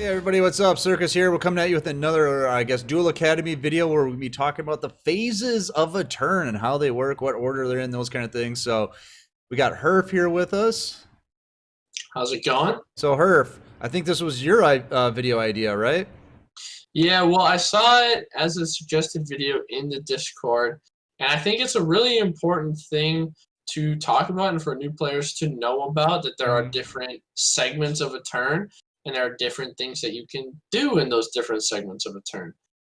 Hey everybody, what's up? Circus here. We're coming at you with another, Duel Academy video where we'll be talking about the phases of a turn and how they work, what order they're in, those kind of things. So we got Herf here with us. How's it going? So Herf, I think this was your video idea, right? Yeah, well, I saw it as a suggested video in the Discord, and I think it's a really important thing to talk about and for new players to know about that there are different segments of a turn, and there are different things that you can do in those different segments of a turn.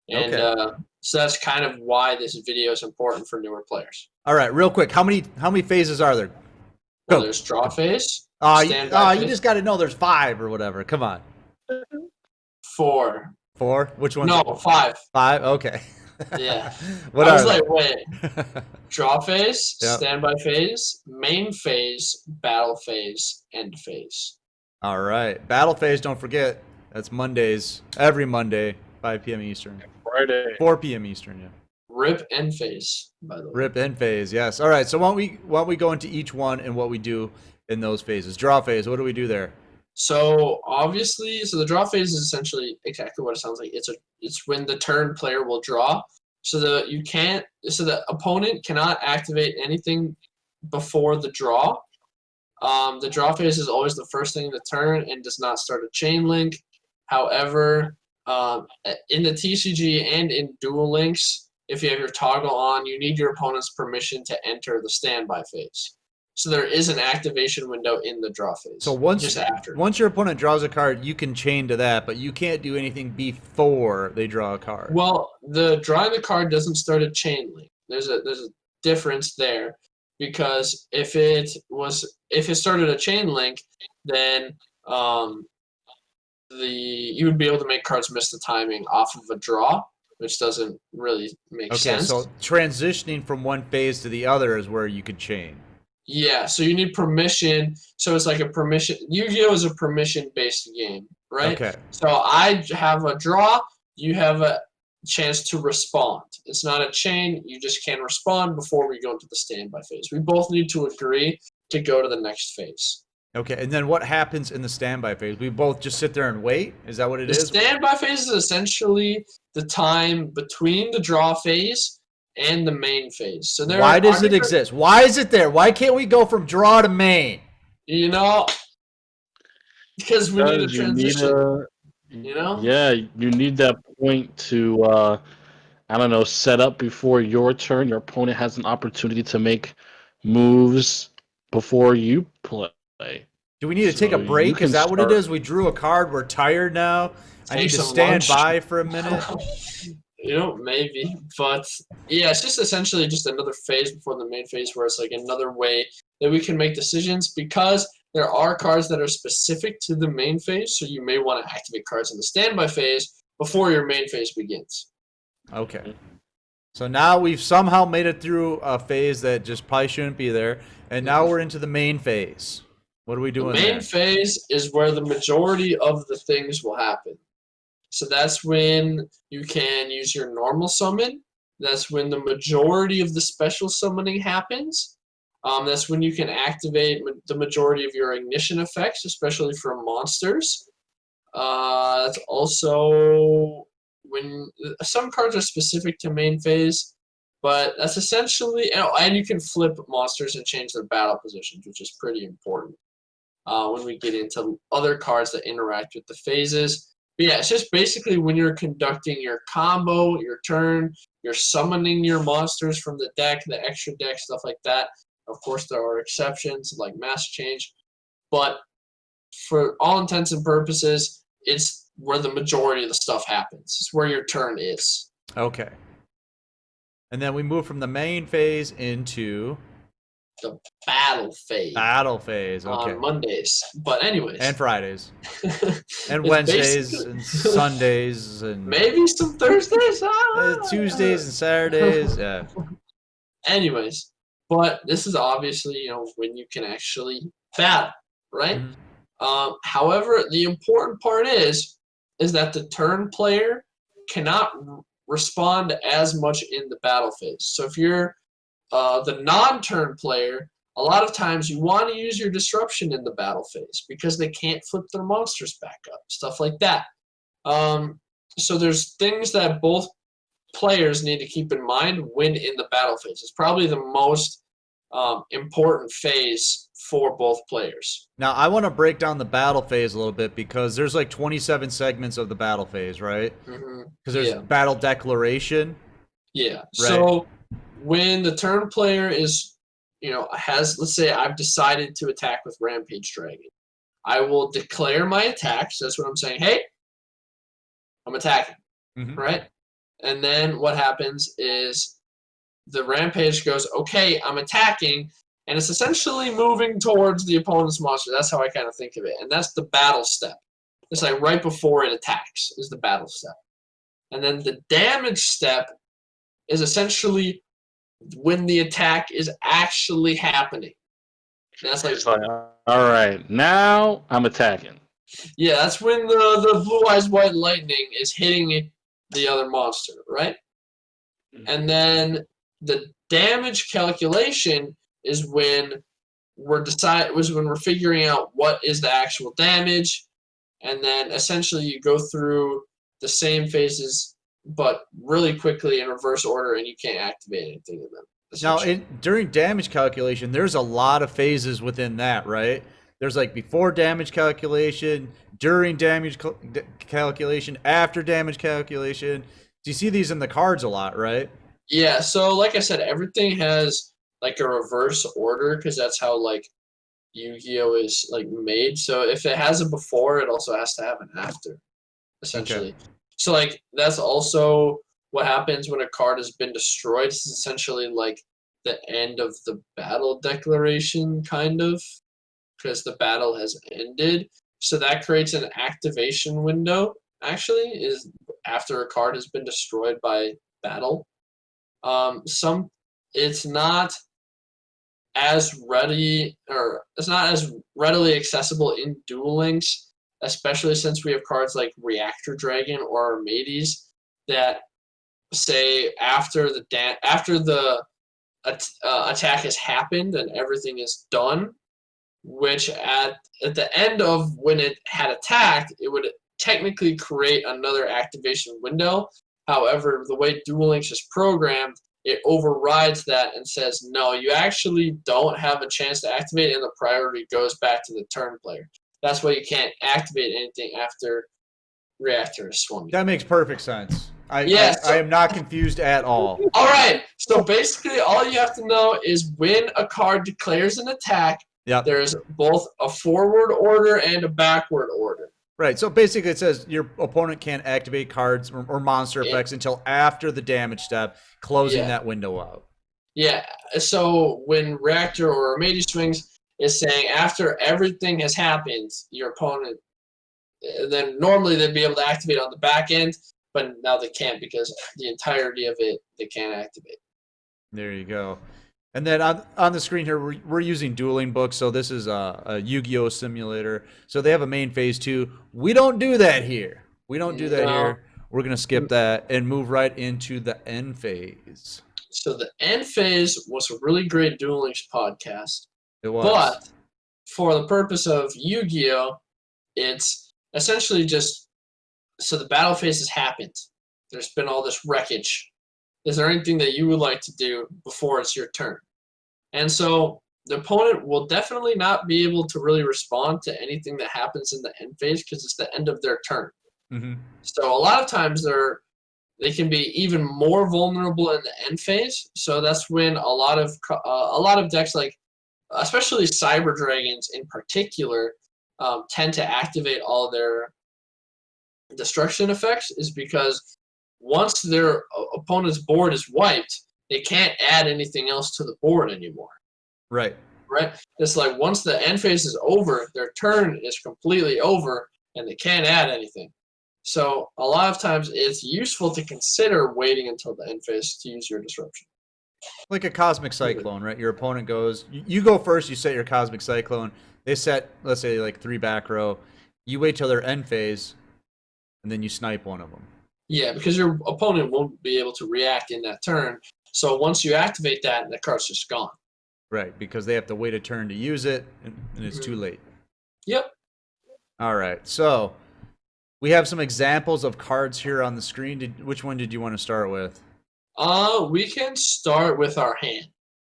And Okay. so that's kind of why this video is important for newer players. All right, real quick, how many phases are there? Well, Go. there's draw phase, Uh, standby you phase, just got to know there's 5 or whatever. Come on. 4. 4? Which one's No, 5. 5? Okay. Yeah. What I was are like, they? wait. Draw phase, Yep. standby phase, main phase, battle phase, end phase. All right. Battle phase, don't forget. That's Mondays, every Monday, 5 p.m. Eastern. Friday. 4 p.m. Eastern, yeah. Rip end phase, by the way. Rip end phase, yes. All right. So why don't we go into each one and what we do in those phases? Draw phase, what do we do there? So obviously, the draw phase is essentially exactly what it sounds like. It's when the turn player will draw. So the opponent cannot activate anything before the draw. The draw phase is always the first thing in the turn and does not start a chain link. However, in the TCG and in Duel Links, if you have your toggle on, you need your opponent's permission to enter the standby phase. So there is an activation window in the draw phase. So once your opponent draws a card, you can chain to that, but you can't do anything before they draw a card. Well, the drawing the card doesn't start a chain link. There's a difference there, because if it started a chain link, then you would be able to make cards miss the timing off of a draw, which doesn't really make sense. Okay, so transitioning from one phase to the other is where you could chain. Yeah, so you need permission. So it's like a permission. Yu-Gi-Oh is a permission-based game, right? Okay. So I have a draw. You have a chance to respond. It's not a chain. You just can respond before we go into the standby phase. We both need to agree to go to the next phase. Okay, and then what happens in the standby phase? We both just sit there and wait? Is that what it is? The standby phase is essentially the time between the draw phase and the main phase. So why does it exist? Why is it there? Why can't we go from draw to main? You know, because we need a transition. You know? Yeah, you need that point to, I don't know, set up before your turn. Your opponent has an opportunity to make moves before you play. Do we need to take a break? Is that what it is? We drew a card. We're tired now. I need to stand by for a minute. You know, maybe. But yeah, it's just essentially just another phase before the main phase where it's like another way that we can make decisions, because there are cards that are specific to the main phase, so you may want to activate cards in the standby phase before your main phase begins. Okay. So now we've somehow made it through a phase that just probably shouldn't be there, and now we're into the main phase. What are we doing there? The main phase is where the majority of the things will happen. So that's when you can use your normal summon. That's when the majority of the special summoning happens. That's when you can activate the majority of your ignition effects, especially for monsters. That's also when some cards are specific to main phase, but that's essentially, and you can flip monsters and change their battle positions, which is pretty important when we get into other cards that interact with the phases. But yeah, it's just basically when you're conducting your combo, your turn, you're summoning your monsters from the deck, the extra deck, stuff like that. Of course, there are exceptions like Master Change, but for all intents and purposes, it's where the majority of the stuff happens. It's where your turn is. Okay. And then we move from the main phase into the battle phase. Battle phase, okay. On Mondays. But anyways. And Fridays. And Wednesdays and Sundays and maybe some Thursdays. Tuesdays and Saturdays. Yeah. Anyways. But this is obviously, when you can actually battle, right? Mm-hmm. However, the important part is that the turn player cannot respond as much in the battle phase. So if you're the non-turn player, a lot of times you want to use your disruption in the battle phase because they can't flip their monsters back up, stuff like that. So there's things that both players need to keep in mind when in the battle phase. It's probably the most important phase for both players. Now, I want to break down the battle phase a little bit because there's like 27 segments of the battle phase, right? Because there's Yeah. battle declaration. Yeah. Right. So when the turn player is, let's say I've decided to attack with Rampage Dragon. I will declare my attacks. That's what I'm saying. Hey, I'm attacking, right? And then what happens is the Rampage goes, okay, I'm attacking, and it's essentially moving towards the opponent's monster. That's how I kind of think of it. And that's the battle step. It's like right before it attacks is the battle step. And then the damage step is essentially when the attack is actually happening. And that's like, It's like, all right, now I'm attacking. yeah, that's when the blue eyes white lightning is hitting the other monster, right? And then the damage calculation is when we're figuring out what is the actual damage, and then essentially you go through the same phases but really quickly in reverse order, and you can't activate anything in them. Now, during damage calculation, there's a lot of phases within that, right? There's like before damage calculation, during damage calculation, after damage calculation. Do you see these in the cards a lot, right? Yeah, so like I said, everything has like a reverse order because that's how like Yu-Gi-Oh is like made. So if it has a before, it also has to have an after, essentially. Okay. So like that's also what happens when a card has been destroyed. It's essentially like the end of the battle declaration, kind of, because the battle has ended. So that creates an activation window. Actually, is after a card has been destroyed by battle. It's not as readily accessible in Duel Links, especially since we have cards like Reactor Dragon or Armades that say after the attack has happened and everything is done, which at the end of when it had attacked, it would technically create another activation window. However, the way Duel Links is programmed, it overrides that and says, no, you actually don't have a chance to activate, and the priority goes back to the turn player. That's why you can't activate anything after Reactor is swung. That makes perfect sense. I am not confused at all. All right. So basically, all you have to know is when a card declares an attack, there's both a forward order and a backward order. Right. So basically, it says your opponent can't activate cards or monster effects until after the damage step, closing that window out. Yeah. So when Reactor or Armades swings, is saying after everything has happened, your opponent, then normally they'd be able to activate on the back end, but now they can't because the entirety of it they can't activate. There you go. And then on the screen here, we're using dueling books. So this is a Yu-Gi-Oh simulator. So they have a main phase too. We don't do that here. We don't do that here. We're going to skip that and move right into the end phase. So the end phase was a really great Duel Links podcast. It was. But for the purpose of Yu-Gi-Oh, it's essentially just, so the battle phase has happened. There's been all this wreckage. Is there anything that you would like to do before it's your turn? And so the opponent will definitely not be able to really respond to anything that happens in the end phase because it's the end of their turn. So a lot of times they can be even more vulnerable in the end phase. So that's when a lot of decks, like especially Cyber Dragons in particular, tend to activate all their destruction effects, is because once their opponent's board is wiped, they can't add anything else to the board anymore. Right. It's like once the end phase is over, their turn is completely over, and they can't add anything. So a lot of times it's useful to consider waiting until the end phase to use your disruption. Like a Cosmic Cyclone, right? Your opponent goes, you go first, you set your Cosmic Cyclone. They set, let's say, like 3 back row. You wait till their end phase, and then you snipe one of them. Yeah, because your opponent won't be able to react in that turn. So once you activate that, the card's just gone. Right, because they have to wait a turn to use it, and it's too late. Yep. All right, so We have some examples of cards here on the screen. Which one did you want to start with? We can start with our hand.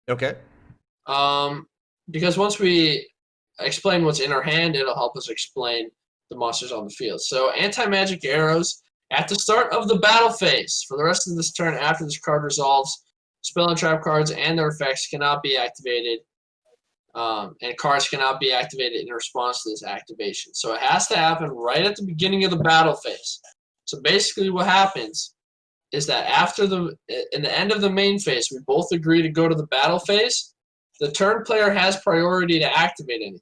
Okay. Because once we explain what's in our hand, it'll help us explain the monsters on the field. So anti-magic arrows at the start of the battle phase. For the rest of this turn after this card resolves, spell and trap cards and their effects cannot be activated. And cards cannot be activated in response to this activation. So it has to happen right at the beginning of the battle phase. So basically what happens is that in the end of the main phase, we both agree to go to the battle phase. The turn player has priority to activate anything.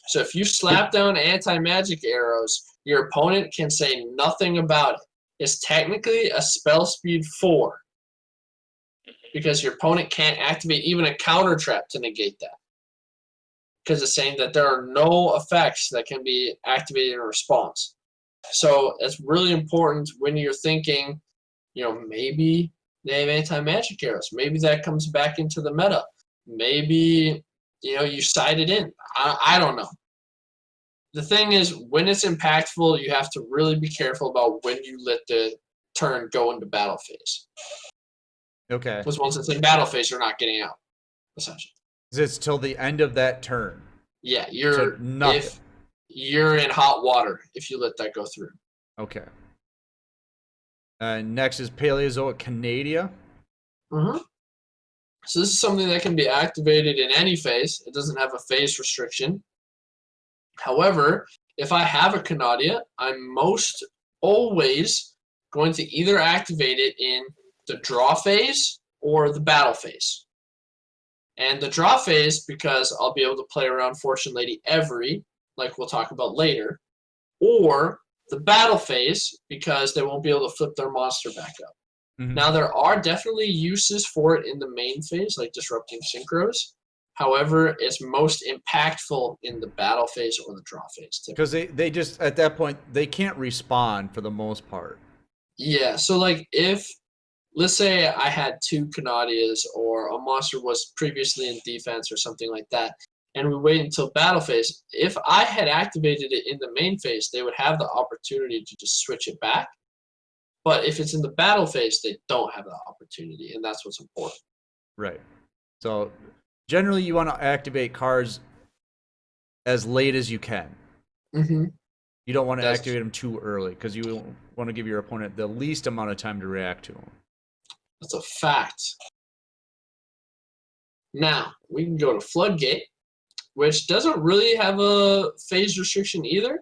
So if you slap down anti-magic arrows, your opponent can say nothing about it. It's technically a spell speed 4 because your opponent can't activate even a counter trap to negate that. Because it's saying that there are no effects that can be activated in response. So it's really important when you're thinking, maybe they have anti-magic arrows. Maybe that comes back into the meta. Maybe, you side it in. I don't know. The thing is, when it's impactful, you have to really be careful about when you let the turn go into battle phase. Okay. Because once it's in battle phase, you're not getting out, essentially. It's till the end of that turn. Yeah, nothing. You're in hot water if you let that go through. Okay. Next is Paleozoic Canadia. Mm-hmm. So this is something that can be activated in any phase. It doesn't have a phase restriction. However, if I have a Canadia, I'm most always going to either activate it in the draw phase or the battle phase. And the draw phase, because I'll be able to play around Fortune Lady every, like we'll talk about later, or the battle phase, because they won't be able to flip their monster back up. Mm-hmm. Now, there are definitely uses for it in the main phase, like disrupting synchros. However, it's most impactful in the battle phase or the draw phase. Because they just, at that point, they can't respawn for the most part. Yeah, so like if, let's say I had 2 Canadias or a monster was previously in defense or something like that, and we wait until battle phase, if I had activated it in the main phase, they would have the opportunity to just switch it back. But if it's in the battle phase, they don't have that opportunity, and that's what's important. Right. So generally, you want to activate cards as late as you can. Mm-hmm. You don't want to activate them too early because you want to give your opponent the least amount of time to react to them. That's a fact. Now, we can go to Floodgate, which doesn't really have a phase restriction either,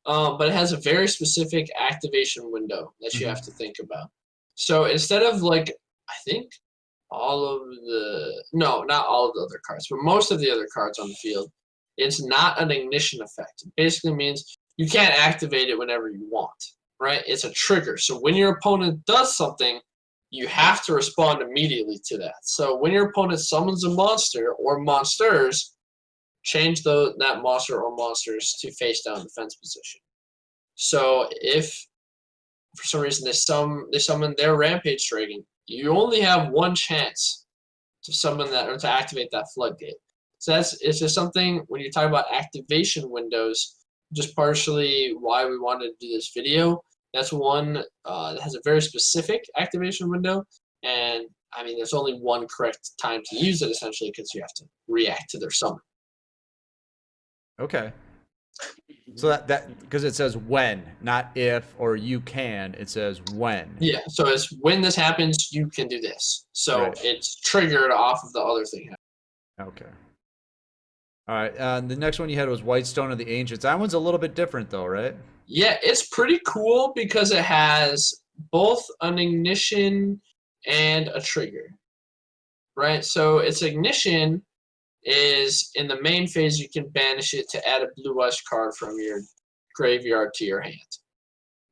but it has a very specific activation window that you have to think about. So instead of like, I think not all of the other cards, but most of the other cards on the field, it's not an ignition effect. It basically means you can't activate it whenever you want, right? It's a trigger. So when your opponent does something, you have to respond immediately to that. So when your opponent summons a monster or monsters, change that monster or monsters to face down defense position. So if for some reason they summon their Rampage Dragon, you only have one chance to summon that or to activate that Floodgate. So it's just something when you talk about activation windows, just partially why we wanted to do this video. That's one that has a very specific activation window, and I mean there's only one correct time to use it essentially because you have to react to their summon. Okay. So that because it says when, not if or you can. It says when. Yeah. So it's when this happens, you can do this. So Right. It's triggered off of the other thing. Okay. All right. The next one you had was Whitestone of the Ancients. That one's a little bit different, though, right? Yeah, it's pretty cool because it has both an ignition and a trigger. Right. So its ignition is in the main phase. You can banish it to add a blue-ish card from your graveyard to your hand.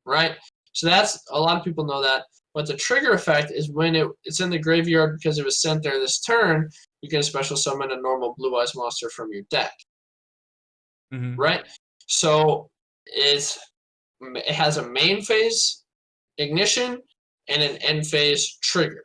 Right. So that's a lot of people know that. But the trigger effect is when it's in the graveyard because it was sent there this turn. You can special summon a normal blue-eyes monster from your deck. Mm-hmm. Right? So it has a main phase ignition and an end phase trigger.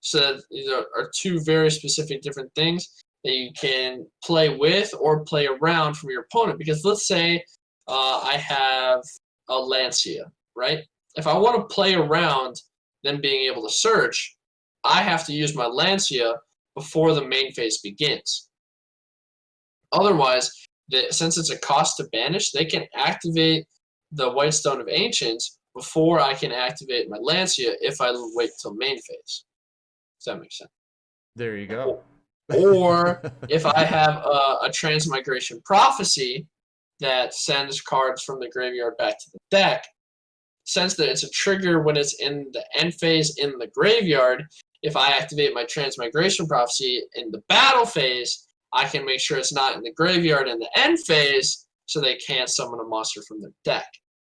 So these are 2 very specific different things that you can play with or play around from your opponent. Because let's say I have a Lancia, right? If I want to play around then being able to search, I have to use my Lancia before the main phase begins. Otherwise, since it's a cost to banish, they can activate the White Stone of Ancients before I can activate my Lancia if I wait till main phase. Does that make sense? There you go. Or if I have a Transmigration Prophecy that sends cards from the graveyard back to the deck, since that it's a trigger when it's in the end phase in the graveyard, if I activate my Transmigration Prophecy in the battle phase, I can make sure it's not in the graveyard in the end phase, so they can't summon a monster from their deck.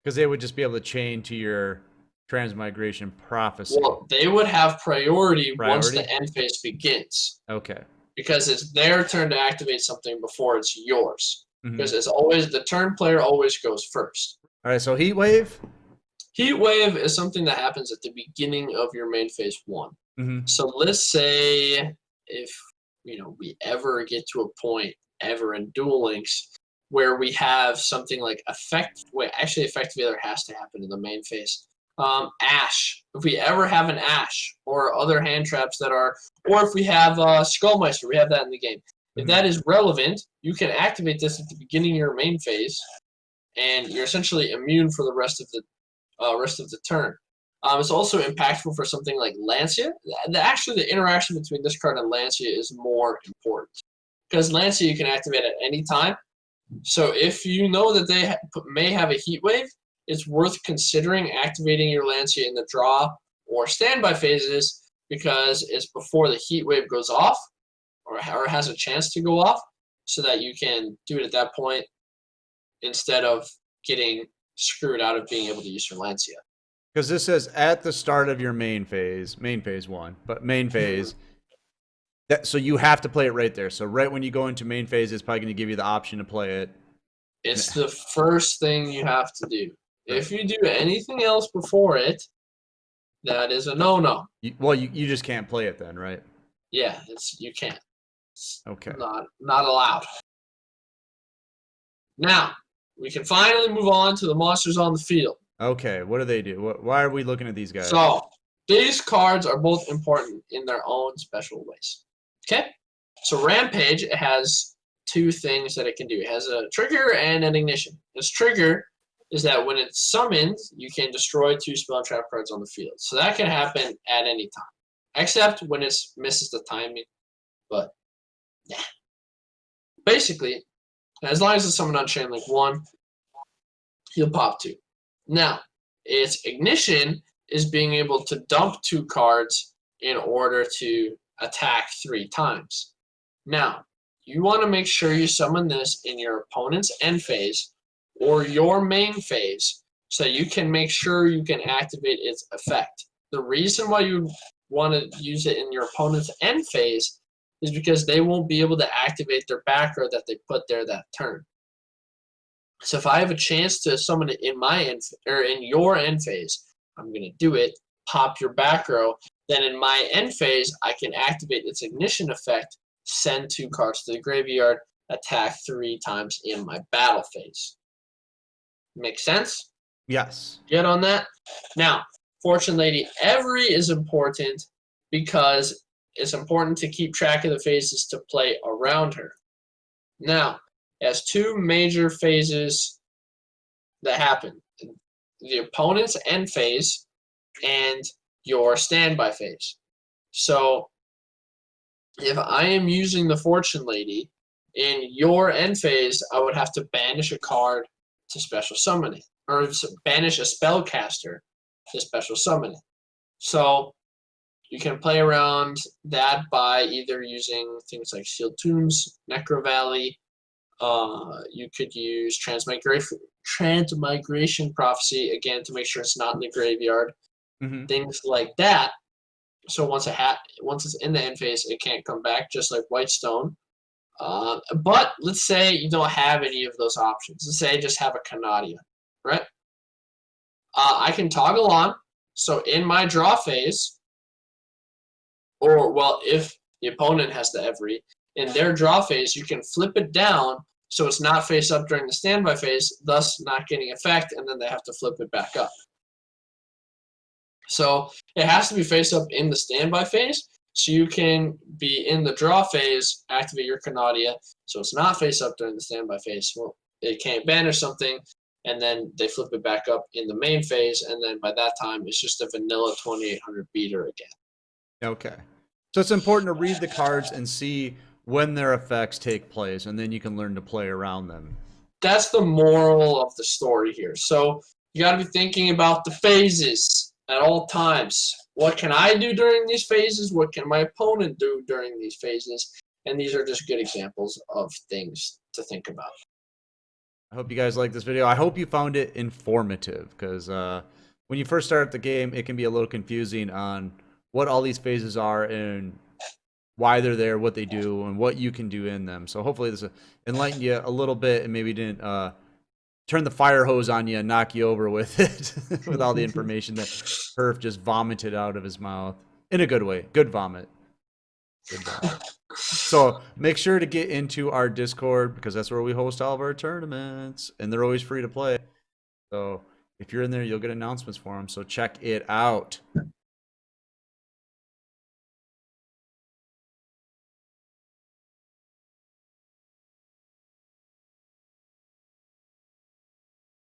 Because they would just be able to chain to your Transmigration Prophecy. Well, they would have priority once the end phase begins. Okay. Because it's their turn to activate something before it's yours. Because it's always the turn player always goes first. All right, so Heat Wave? Heat Wave is something that happens at the beginning of your main phase 1. So let's say if we ever get to a point ever in Duel Links where we have something like Effective Either has to happen in the main phase. Ash. If we ever have an Ash or other hand traps that are, or if we have Skullmeister, we have that in the game. If that is relevant, you can activate this at the beginning of your main phase, and you're essentially immune for the rest of the turn. It's also impactful for something like Lancia. Actually, the interaction between this card and Lancia is more important. Because Lancia you can activate at any time. So if you know that they may have a Heat Wave, it's worth considering activating your Lancia in the draw or standby phases because it's before the Heat Wave goes off or has a chance to go off so that you can do it at that point instead of getting screwed out of being able to use your Lancia. Because this says at the start of your main phase 1, but main phase. So you have to play it right there. So right when you go into main phase, it's probably going to give you the option to play it. It's the first thing you have to do. Right. If you do anything else before it, that is a no-no. You just can't play it then, right? Yeah, you can't. It's okay. Not allowed. Now, we can finally move on to the monsters on the field. Okay, what do they do? Why are we looking at these guys? So, these cards are both important in their own special ways. Okay? So, Rampage has 2 things that it can do. It has a trigger and an ignition. Its trigger is that when it's summoned, you can destroy 2 spell trap cards on the field. So, that can happen at any time, except when it misses the timing. But, yeah. Basically, as long as it's summoned on Chain Link 1, he'll pop 2. Now, its ignition is being able to dump 2 cards in order to attack 3 times. Now, you want to make sure you summon this in your opponent's end phase or your main phase so you can make sure you can activate its effect. The reason why you want to use it in your opponent's end phase is because they won't be able to activate their back row that they put there that turn. So if I have a chance to summon it in in your end phase, I'm going to do it, pop your back row. Then in my end phase, I can activate its ignition effect, send 2 cards to the graveyard, attack 3 times in my battle phase. Make sense? Yes. Get on that? Now, Fortune Lady Every is important because it's important to keep track of the phases to play around her. Now, it has 2 major phases that happen. The opponent's end phase and your standby phase. So, if I am using the Fortune Lady, in your end phase, I would have to banish a card to special summon it. Or banish a spellcaster to special summon it. So, you can play around that by either using things like Sealed Tombs, Necro Valley. You could use Transmigration Prophecy, again, to make sure it's not in the graveyard. Things like that. So once it's in the end phase, it can't come back, just like Whitestone. But let's say you don't have any of those options. Let's say I just have a Canadia, right? I can toggle on. So in my draw phase, if the opponent has the Every, in their draw phase, you can flip it down So it's not face up during the standby phase, thus not getting effect, and then they have to flip it back up. So it has to be face up in the standby phase, so you can be in the draw phase, activate your Canadia, so it's not face up during the standby phase. Well, it can't banish something, and then they flip it back up in the main phase, and then by that time, it's just a vanilla 2800 beater again. Okay. So it's important to read the cards and see when their effects take place, and then you can learn to play around them. That's the moral of the story here. So you got to be thinking about the phases at all times. What can I do during these phases? What can my opponent do during these phases? And these are just good examples of things to think about. I hope you guys like this video. I hope you found it informative, because when you first start the game, it can be a little confusing on what all these phases are and why they're there, what they do, and what you can do in them. So hopefully this enlightened you a little bit and maybe didn't turn the fire hose on you and knock you over with it, with all the information that Herf just vomited out of his mouth. In a good way. Good vomit. Good vomit. So make sure to get into our Discord, because that's where we host all of our tournaments, and they're always free to play. So if you're in there, you'll get announcements for them. So check it out.